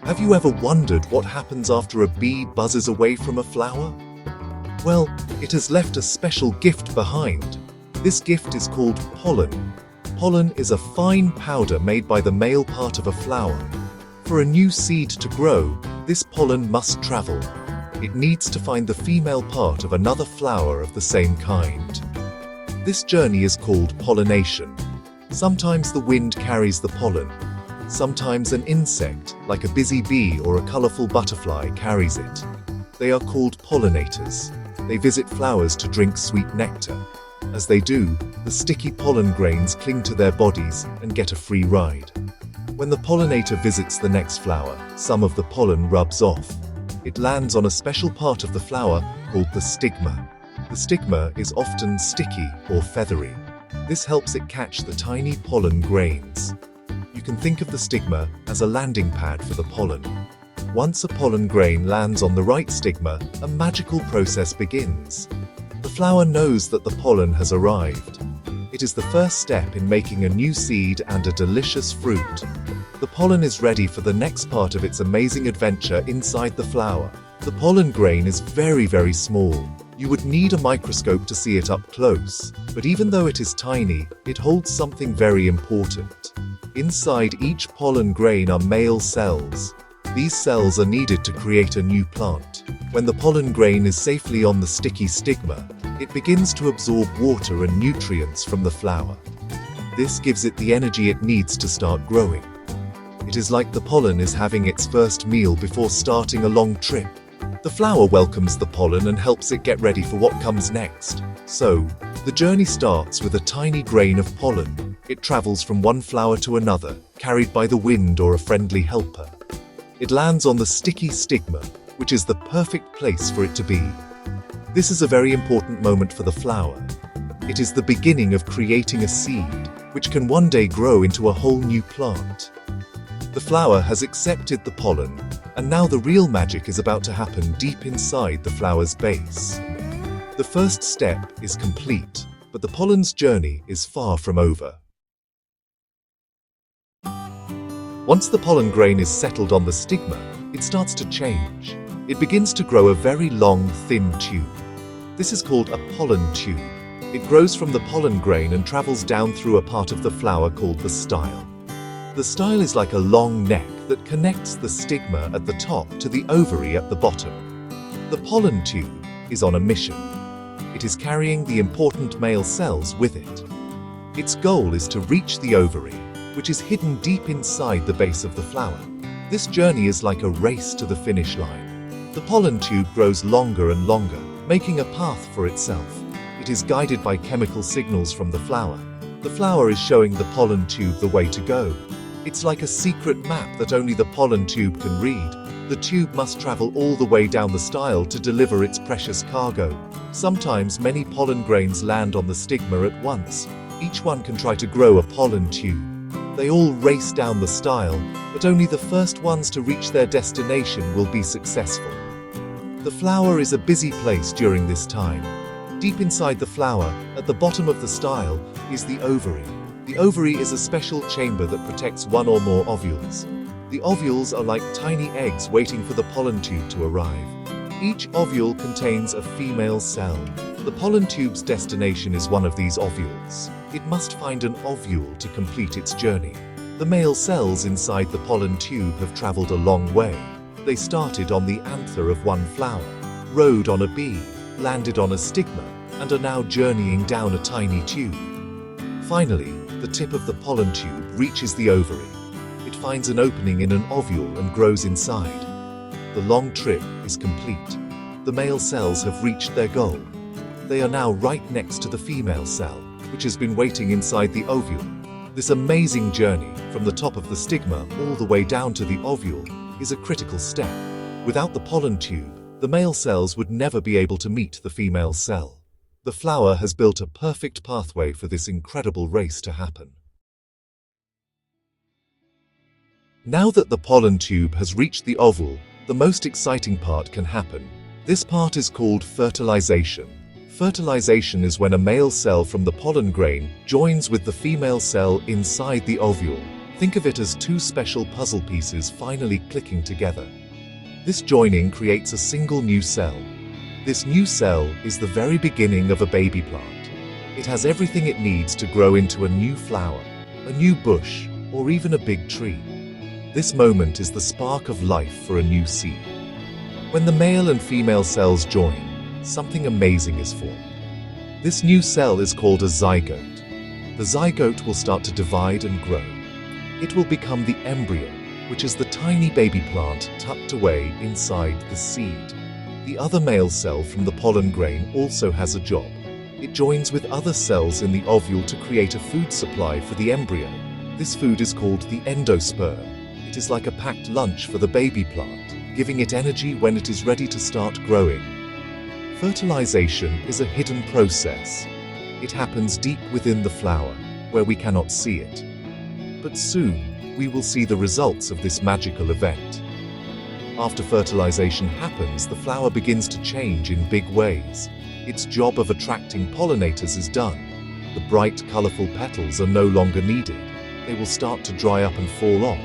Have you ever wondered what happens after a bee buzzes away from a flower? Well, it has left a special gift behind. This gift is called pollen. Pollen is a fine powder made by the male part of a flower. For a new seed to grow, this pollen must travel. It needs to find the female part of another flower of the same kind. This journey is called pollination. Sometimes the wind carries the pollen. Sometimes an insect, like a busy bee or a colorful butterfly, carries it. They are called pollinators. They visit flowers to drink sweet nectar. As they do, the sticky pollen grains cling to their bodies and get a free ride. When the pollinator visits the next flower, some of the pollen rubs off. It lands on a special part of the flower called the stigma. The stigma is often sticky or feathery. This helps it catch the tiny pollen grains. You can think of the stigma as a landing pad for the pollen. Once a pollen grain lands on the right stigma, a magical process begins. The flower knows that the pollen has arrived. It is the first step in making a new seed and a delicious fruit. The pollen is ready for the next part of its amazing adventure inside the flower. The pollen grain is very small. You would need a microscope to see it up close, but even though it is tiny, it holds something very important. Inside each pollen grain are male cells. These cells are needed to create a new plant. When the pollen grain is safely on the sticky stigma, it begins to absorb water and nutrients from the flower. This gives it the energy it needs to start growing. It is like the pollen is having its first meal before starting a long trip. The flower welcomes the pollen and helps it get ready for what comes next. So, the journey starts with a tiny grain of pollen. It travels from one flower to another, carried by the wind or a friendly helper. It lands on the sticky stigma, which is the perfect place for it to be. This is a very important moment for the flower. It is the beginning of creating a seed, which can one day grow into a whole new plant. The flower has accepted the pollen, and now the real magic is about to happen deep inside the flower's base. The first step is complete, but the pollen's journey is far from over. Once the pollen grain is settled on the stigma, it starts to change. It begins to grow a very long, thin tube. This is called a pollen tube. It grows from the pollen grain and travels down through a part of the flower called the style. The style is like a long neck that connects the stigma at the top to the ovary at the bottom. The pollen tube is on a mission. It is carrying the important male cells with it. Its goal is to reach the ovary, which is hidden deep inside the base of the flower. This journey is like a race to the finish line. The pollen tube grows longer and longer, making a path for itself. It is guided by chemical signals from the flower. The flower is showing the pollen tube the way to go. It's like a secret map that only the pollen tube can read. The tube must travel all the way down the style to deliver its precious cargo. Sometimes many pollen grains land on the stigma at once. Each one can try to grow a pollen tube. They all race down the style, but only the first ones to reach their destination will be successful. The flower is a busy place during this time. Deep inside the flower, at the bottom of the style, is the ovary. The ovary is a special chamber that protects one or more ovules. The ovules are like tiny eggs waiting for the pollen tube to arrive. Each ovule contains a female cell. The pollen tube's destination is one of these ovules. It must find an ovule to complete its journey. The male cells inside the pollen tube have traveled a long way. They started on the anther of one flower, rode on a bee, landed on a stigma, and are now journeying down a tiny tube. Finally, the tip of the pollen tube reaches the ovary. It finds an opening in an ovule and grows inside. The long trip is complete. The male cells have reached their goal. They are now right next to the female cell, which has been waiting inside the ovule. This amazing journey, from the top of the stigma all the way down to the ovule, is a critical step. Without the pollen tube, the male cells would never be able to meet the female cell. The flower has built a perfect pathway for this incredible race to happen. Now that the pollen tube has reached the ovule, the most exciting part can happen. This part is called fertilization. Fertilization is when a male cell from the pollen grain joins with the female cell inside the ovule. Think of it as two special puzzle pieces finally clicking together. This joining creates a single new cell. This new cell is the very beginning of a baby plant. It has everything it needs to grow into a new flower, a new bush, or even a big tree. This moment is the spark of life for a new seed. When the male and female cells join, something amazing is formed. This new cell is called a zygote. The zygote will start to divide and grow. It will become the embryo, which is the tiny baby plant tucked away inside the seed. The other male cell from the pollen grain also has a job. It joins with other cells in the ovule to create a food supply for the embryo. This food is called the endosperm. It is like a packed lunch for the baby plant, giving it energy when it is ready to start growing. Fertilization is a hidden process. It happens deep within the flower, where we cannot see it. But soon, we will see the results of this magical event. After fertilization happens, the flower begins to change in big ways. Its job of attracting pollinators is done. The bright, colorful petals are no longer needed. They will start to dry up and fall off.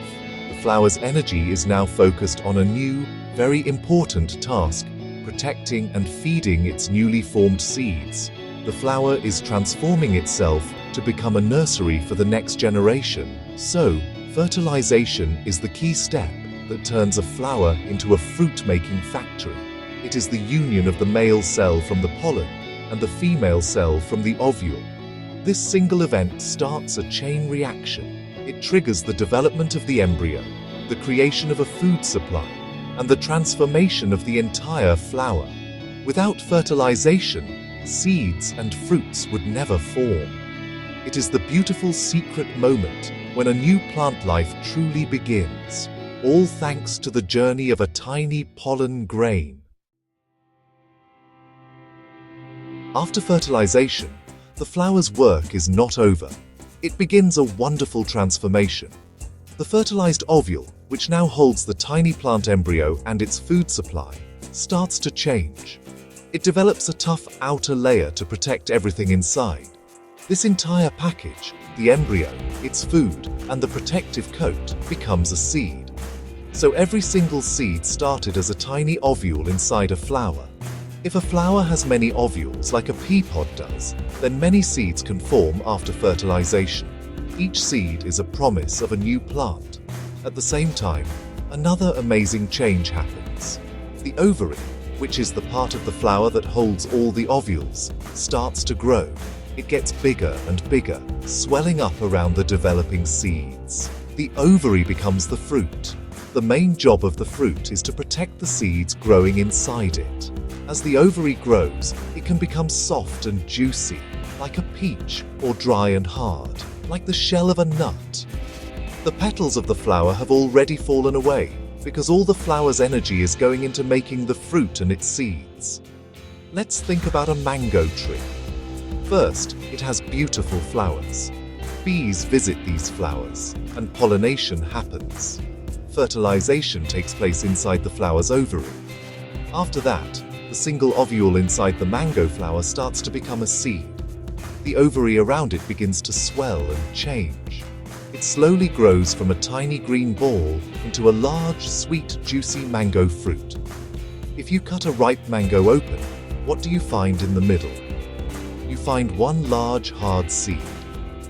The flower's energy is now focused on a new, very important task: protecting and feeding its newly formed seeds. The flower is transforming itself to become a nursery for the next generation. So, fertilization is the key step that turns a flower into a fruit-making factory. It is the union of the male cell from the pollen and the female cell from the ovule. This single event starts a chain reaction. It triggers the development of the embryo, the creation of a food supply, and the transformation of the entire flower. Without fertilization, seeds and fruits would never form. It is the beautiful secret moment when a new plant life truly begins, all thanks to the journey of a tiny pollen grain. After fertilization, the flower's work is not over. It begins a wonderful transformation. The fertilized ovule, which now holds the tiny plant embryo and its food supply, starts to change. It develops a tough outer layer to protect everything inside. This entire package, the embryo, its food, and the protective coat, becomes a seed. So every single seed started as a tiny ovule inside a flower. If a flower has many ovules like a pea pod does, then many seeds can form after fertilization. Each seed is a promise of a new plant. At the same time, another amazing change happens. The ovary, which is the part of the flower that holds all the ovules, starts to grow. It gets bigger and bigger, swelling up around the developing seeds. The ovary becomes the fruit. The main job of the fruit is to protect the seeds growing inside it. As the ovary grows, it can become soft and juicy, like a peach, or dry and hard, like the shell of a nut. The petals of the flower have already fallen away, because all the flower's energy is going into making the fruit and its seeds. Let's think about a mango tree. First, it has beautiful flowers. Bees visit these flowers, and pollination happens. Fertilization takes place inside the flower's ovary. After that, the single ovule inside the mango flower starts to become a seed. The ovary around it begins to swell and change. It slowly grows from a tiny green ball into a large, sweet, juicy mango fruit. If you cut a ripe mango open, what do you find in the middle? You find one large, hard seed.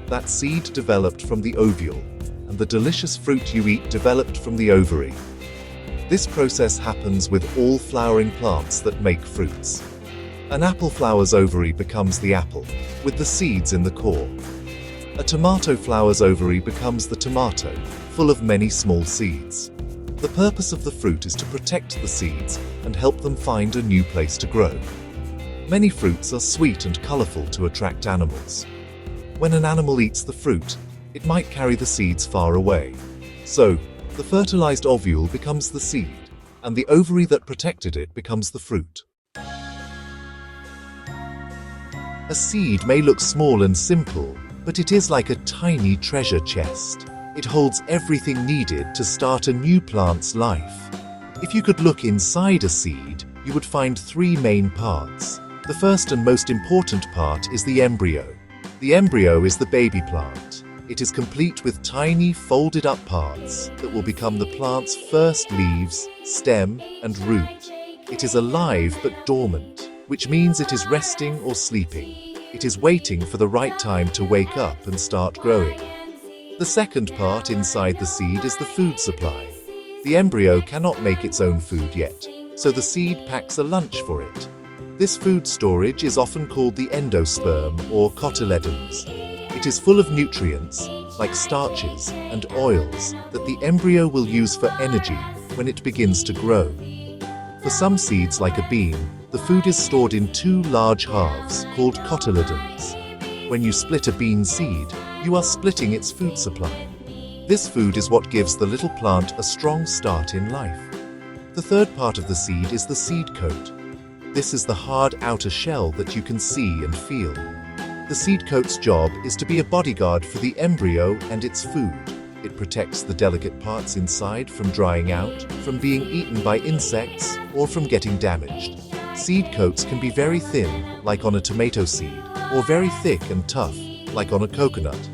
That seed developed from the ovule, and the delicious fruit you eat developed from the ovary. This process happens with all flowering plants that make fruits. An apple flower's ovary becomes the apple, with the seeds in the core. A tomato flower's ovary becomes the tomato, full of many small seeds. The purpose of the fruit is to protect the seeds and help them find a new place to grow. Many fruits are sweet and colorful to attract animals. When an animal eats the fruit, it might carry the seeds far away. So, the fertilized ovule becomes the seed, and the ovary that protected it becomes the fruit. A seed may look small and simple, but it is like a tiny treasure chest. It holds everything needed to start a new plant's life. If you could look inside a seed, you would find three main parts. The first and most important part is the embryo. The embryo is the baby plant. It is complete with tiny folded up parts that will become the plant's first leaves, stem, and root. It is alive but dormant, which means it is resting or sleeping. It is waiting for the right time to wake up and start growing. The second part inside the seed is the food supply. The embryo cannot make its own food yet, so the seed packs a lunch for it. This food storage is often called the endosperm or cotyledons. It is full of nutrients, like starches and oils, that the embryo will use for energy when it begins to grow. For some seeds, like a bean, the food is stored in two large halves called cotyledons. When you split a bean seed, you are splitting its food supply. This food is what gives the little plant a strong start in life. The third part of the seed is the seed coat. This is the hard outer shell that you can see and feel. The seed coat's job is to be a bodyguard for the embryo and its food. It protects the delicate parts inside from drying out, from being eaten by insects, or from getting damaged. Seed coats can be very thin, like on a tomato seed, or very thick and tough, like on a coconut.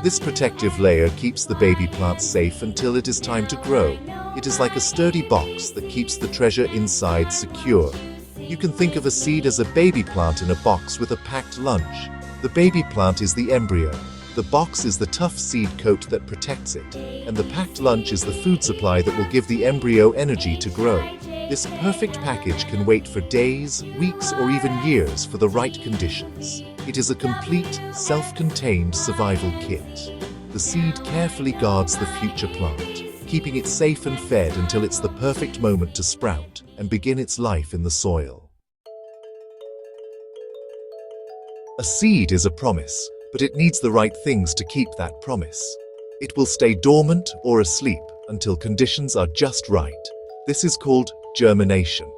This protective layer keeps the baby plant safe until it is time to grow. It is like a sturdy box that keeps the treasure inside secure. You can think of a seed as a baby plant in a box with a packed lunch. The baby plant is the embryo. The box is the tough seed coat that protects it, and the packed lunch is the food supply that will give the embryo energy to grow. This perfect package can wait for days, weeks, or even years for the right conditions. It is a complete, self-contained survival kit. The seed carefully guards the future plant, keeping it safe and fed until it's the perfect moment to sprout and begin its life in the soil. A seed is a promise, but it needs the right things to keep that promise. It will stay dormant or asleep until conditions are just right. This is called germination.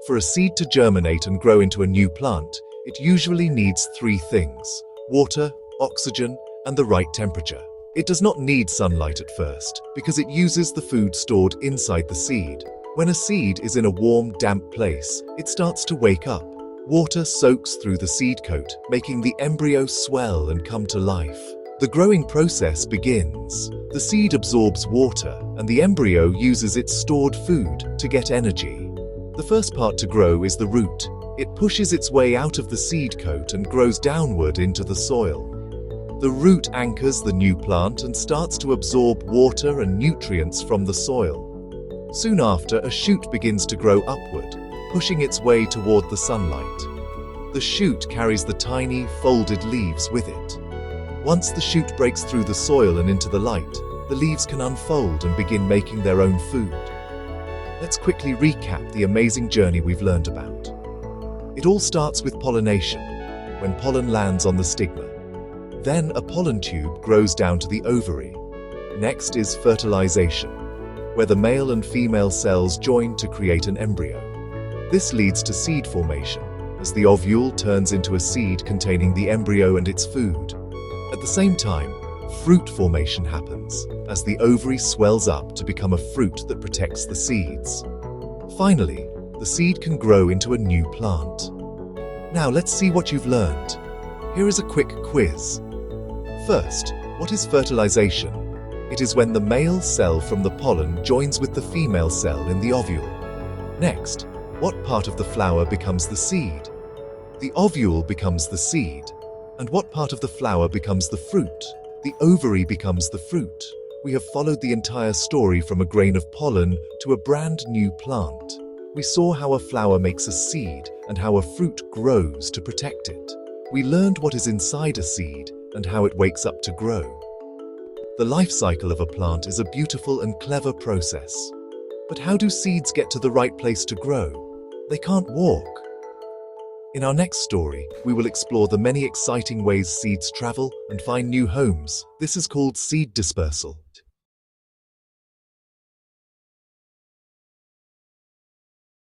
For a seed to germinate and grow into a new plant, it usually needs three things: water, oxygen, and the right temperature. It does not need sunlight at first, because it uses the food stored inside the seed. When a seed is in a warm, damp place, it starts to wake up. Water soaks through the seed coat, making the embryo swell and come to life. The growing process begins. The seed absorbs water, and the embryo uses its stored food to get energy. The first part to grow is the root. It pushes its way out of the seed coat and grows downward into the soil. The root anchors the new plant and starts to absorb water and nutrients from the soil. Soon after, a shoot begins to grow upward, pushing its way toward the sunlight. The shoot carries the tiny, folded leaves with it. Once the shoot breaks through the soil and into the light, the leaves can unfold and begin making their own food. Let's quickly recap the amazing journey we've learned about. It all starts with pollination, when pollen lands on the stigma. Then a pollen tube grows down to the ovary. Next is fertilization, where the male and female cells join to create an embryo. This leads to seed formation, as the ovule turns into a seed containing the embryo and its food. At the same time, fruit formation happens, as the ovary swells up to become a fruit that protects the seeds. Finally, the seed can grow into a new plant. Now let's see what you've learned. Here is a quick quiz. First, what is fertilization? It is when the male cell from the pollen joins with the female cell in the ovule. Next, what part of the flower becomes the seed? The ovule becomes the seed. And what part of the flower becomes the fruit? The ovary becomes the fruit. We have followed the entire story from a grain of pollen to a brand new plant. We saw how a flower makes a seed and how a fruit grows to protect it. We learned what is inside a seed and how it wakes up to grow. The life cycle of a plant is a beautiful and clever process. But how do seeds get to the right place to grow? They can't walk. In our next story, we will explore the many exciting ways seeds travel and find new homes. This is called seed dispersal.